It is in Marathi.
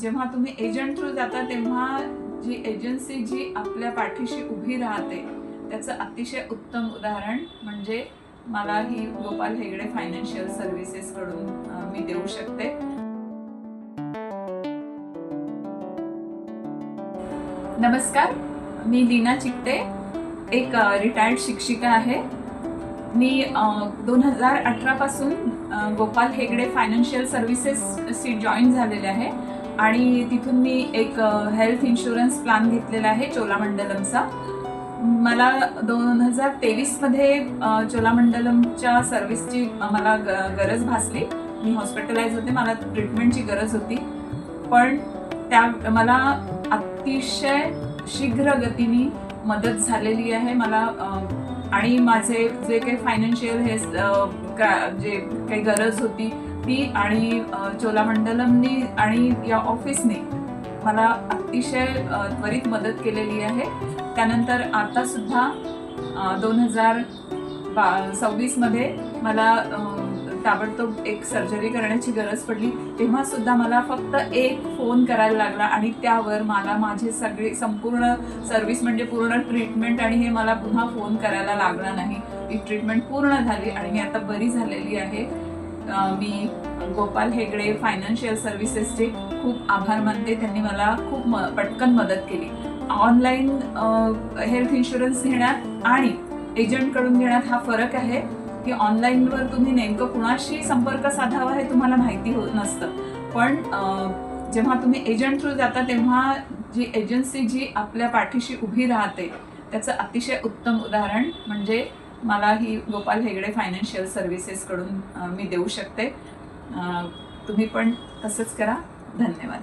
जेव्हा तुम्ही एजंट थ्रू जाता तेव्हा जी एजन्सी जी आपल्या पाठीशी उभी राहते त्याचं अतिशय उत्तम उदाहरण म्हणजे मला ही गोपाल हेगडे फायनान्शियल सर्व्हिसेस कडून मी देऊ शकते। नमस्कार, मी लीना चिकटे, एक रिटायर्ड शिक्षिका आहे। मी 2018 पासून गोपाल हेगडे फायनान्शियल सर्व्हिसेसशी जॉईन झालेले आहे आणि तिथून मी एक हेल्थ इन्शुरन्स प्लॅन घेतलेला आहे चोलामंडलमचा। मला 2023 मध्ये चोलामंडलमच्या सर्व्हिसची मला गरज भासली। मी हॉस्पिटलाइज होते, मला ट्रीटमेंटची गरज होती, पण त्या मला अतिशय शीघ्र गतीने मदत झालेली आहे मला आणि माझे जे काही फायनान्शियल हे जे काही गरज होती ती आणि चोलामंडलमनी आणि या ऑफिसने मला अतिशय त्वरित मदत केलेली आहे। त्यानंतर आता सुद्धा 2026 मध्ये मला ताबडतोब एक सर्जरी करण्याची गरज पडली, तेव्हा सुद्धा मला फक्त एक फोन करायला लागला आणि त्यावर मला माझे सगळे संपूर्ण सर्व्हिस म्हणजे पूर्ण ट्रीटमेंट आणि हे मला पुन्हा फोन करायला लागला नाही। ती ट्रीटमेंट पूर्ण झाली आणि मी आता बरी झालेली आहे। मी गोपाल हेगडे फायनान्शियल सर्व्हिसेसचे खूप आभार मानते, त्यांनी मला खूप पटकन मदत केली। ऑनलाईन हेल्थ इन्शुरन्स घेण्यात आणि एजंटकडून घेण्यात हा फरक आहे की ऑनलाईनवर तुम्ही नेमकं कुणाशी संपर्क साधावा हे तुम्हाला माहिती नसतं, पण जेव्हा तुम्ही एजंट थ्रू जाता तेव्हा जी एजन्सी जी आपल्या पाठीशी उभी राहते त्याचं अतिशय उत्तम उदाहरण म्हणजे मला ही गोपाल हेगडे फायनान्शियल सर्व्हिसेस कडून मी देऊ शकते। तुम्ही पण तसंच करा। धन्यवाद।